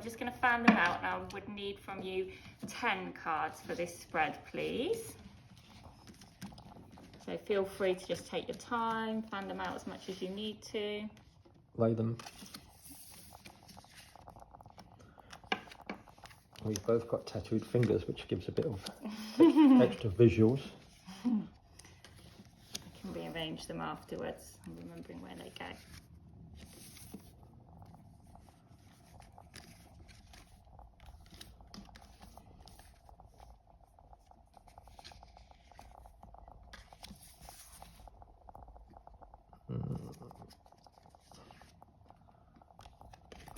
I'm just going to fan them out, and I would need from you 10 cards for this spread, please. So feel free to just take your time, fan them out as much as you need to. Lay them. We've both got tattooed fingers, which gives a bit of extra visuals. I can rearrange them afterwards. I'm remembering where they go.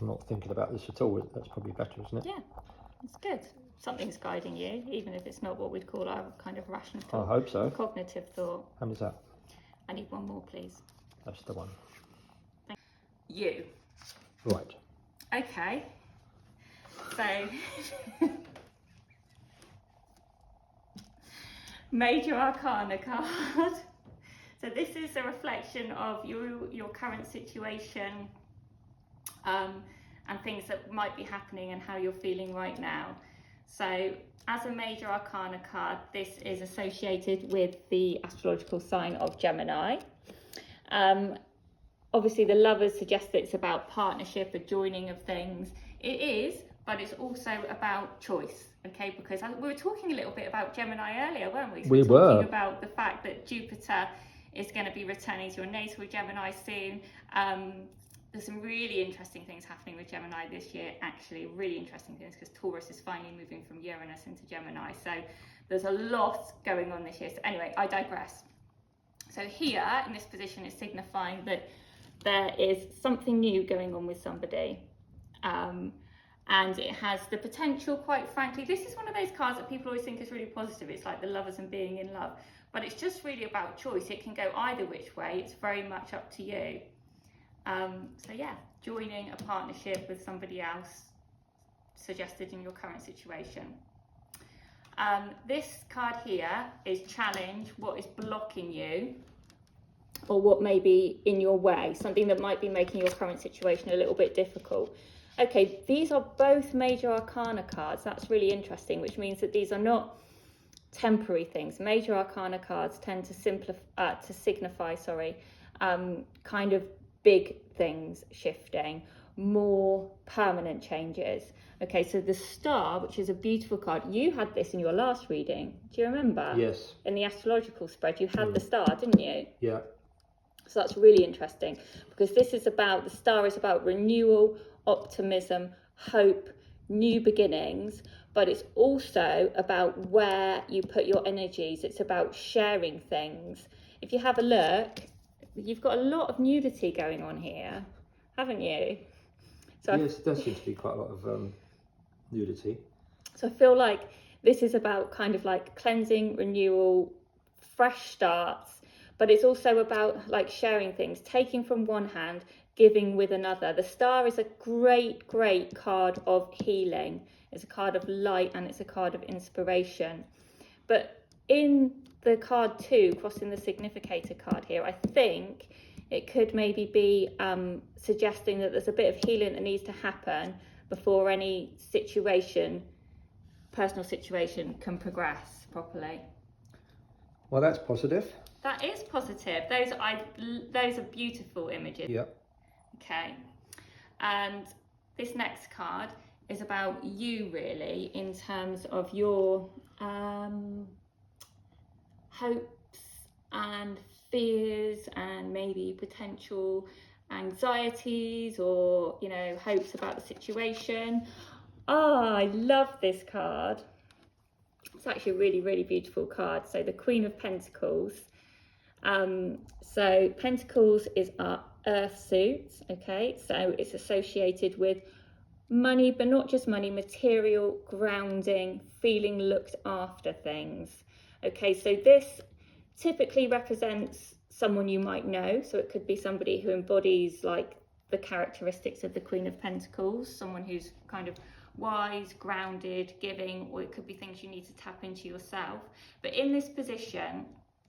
I'm not thinking about this at all. That's probably better, isn't it? Yeah, it's good. Something's guiding you, even if it's not what we'd call our kind of rational thought. I hope so. Cognitive thought. How many's that? I need one more, please. That's the one. Thank you. Right. Okay. So, Major Arcana card. So this is a reflection of your current situation, and things that might be happening and how you're feeling right now. So as a Major Arcana card, this is associated with the astrological sign of Gemini. Obviously the Lovers suggest that it's about partnership, a joining of things. It is, but it's also about choice, okay? Because we were talking a little bit about Gemini earlier, weren't we? So we were talking about the fact that Jupiter is going to be returning to your natal Gemini soon. There's some really interesting things happening with Gemini this year, actually, really interesting things, because Taurus is finally moving from Uranus into Gemini. So there's a lot going on this year. So anyway, I digress. So here in this position, it's signifying that there is something new going on with somebody. And it has the potential, quite frankly, this is one of those cards that people always think is really positive. It's like the Lovers and being in love, but it's just really about choice. It can go either which way. It's very much up to you. So yeah, joining a partnership with somebody else suggested in your current situation. This card here is challenge, what is blocking you, or what may be in your way, something that might be making your current situation a little bit difficult. Okay, these are both Major Arcana cards. That's really interesting, which means that these are not temporary things. Major Arcana cards tend to signify kind of big things shifting, more permanent changes. Okay, so the Star, which is a beautiful card, you had this in your last reading. Do you remember? Yes. In the astrological spread, you had the Star, didn't you? Yeah. So that's really interesting, because this is about, the Star is about renewal, optimism, hope, new beginnings, but it's also about where you put your energies. It's about sharing things. If you have a look, you've got a lot of nudity going on here, haven't you? So yes, it does seem to be quite a lot of nudity. So I feel like this is about kind of like cleansing, renewal, fresh starts, but it's also about like sharing things, taking from one hand, giving with another. The Star is a great, great card of healing. It's a card of light, and it's a card of inspiration. But in the card 2, crossing the significator card here, I think it could maybe be suggesting that there's a bit of healing that needs to happen before any situation, personal situation, can progress properly. Well, that's positive. That is positive. Those are beautiful images. Yeah. Okay. And this next card is about you, really, in terms of your hopes and fears and maybe potential anxieties, or hopes about the situation. I love this card. It's actually a really, really beautiful card. So the Queen of Pentacles. So Pentacles is our earth suit, okay? So it's associated with money, but not just money, material, grounding, feeling looked after things. Okay, so this typically represents someone you might know. So it could be somebody who embodies like the characteristics of the Queen of Pentacles, someone who's kind of wise, grounded, giving, or it could be things you need to tap into yourself. But in this position,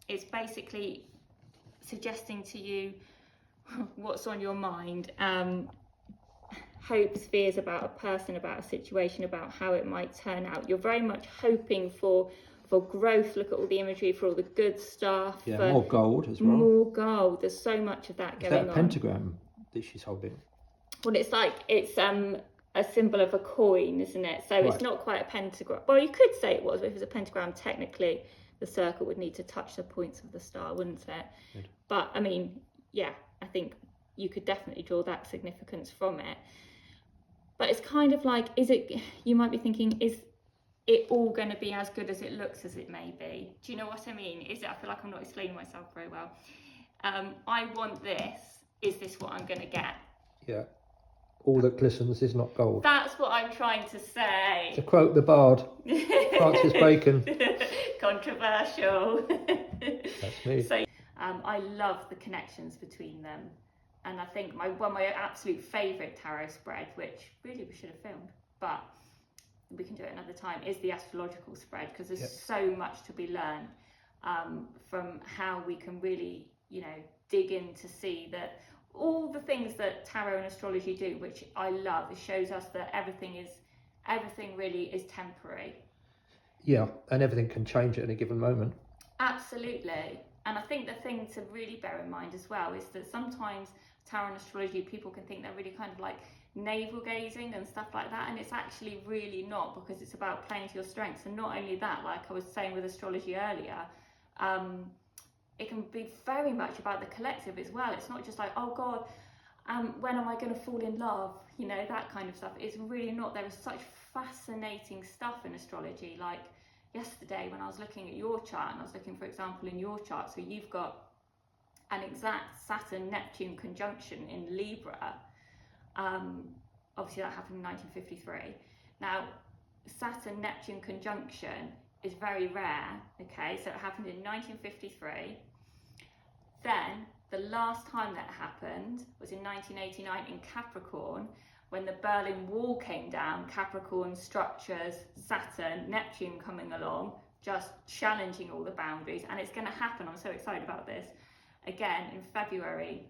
it's basically suggesting to you what's on your mind, hopes, fears about a person, about a situation, about how it might turn out. You're very much hoping for growth. Look at all the imagery, for all the good stuff. Yeah, for more gold as well. More gold. There's so much of that going on. Is that a pentagram that she's holding? Well, it's a symbol of a coin, isn't it? So it's not quite a pentagram. Well, you could say it was, but if it was a pentagram, technically the circle would need to touch the points of the star, wouldn't it? Good. But I mean, yeah, I think you could definitely draw that significance from it. But it's kind of like, you might be thinking, is it all going to be as good as it looks as it may be? Do you know what I mean? I feel like I'm not explaining myself very well. I want this. Is this what I'm going to get? Yeah. All that glistens is not gold. That's what I'm trying to say. To quote the bard, Francis Bacon. Controversial. That's me. So I love the connections between them. And I think one of my absolute favourite tarot spread, which really we should have filmed, but we can do it another time, is the astrological spread, because there's so much to be learned from how we can really, dig in to see that all the things that tarot and astrology do, which I love. It shows us that everything really is temporary. Yeah, and everything can change at any given moment. Absolutely. And I think the thing to really bear in mind as well is that sometimes tarot and astrology, people can think they're really kind of like navel gazing and stuff like that, and it's actually really not, because it's about playing to your strengths. And not only that, like I was saying with astrology earlier, it can be very much about the collective as well. It's not just like, oh God, when am I going to fall in love? That kind of stuff. It's really not. There is such fascinating stuff in astrology. Like yesterday when I was looking at your chart, and I was looking, for example, in your chart, so you've got an exact Saturn-Neptune conjunction in Libra. Obviously that happened in 1953. Now, Saturn-Neptune conjunction is very rare, okay? So it happened in 1953. Then, the last time that happened was in 1989 in Capricorn, when the Berlin Wall came down. Capricorn structures, Saturn, Neptune coming along, just challenging all the boundaries. And it's going to happen, I'm so excited about this, again in February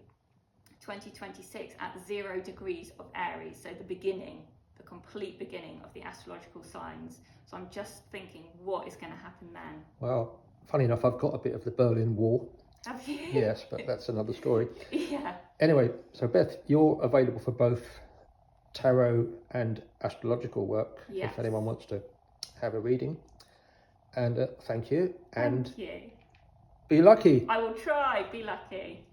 2026 at 0 degrees of Aries. So the complete beginning of the astrological signs. So I'm just thinking, what is going to happen then? Well, funny enough, I've got a bit of the Berlin Wall. Have you? Yes, but that's another story. Yeah. Anyway, so Beth, you're available for both tarot and astrological work, if anyone wants to have a reading. And thank you. And thank you. Be lucky. I will try. Be lucky.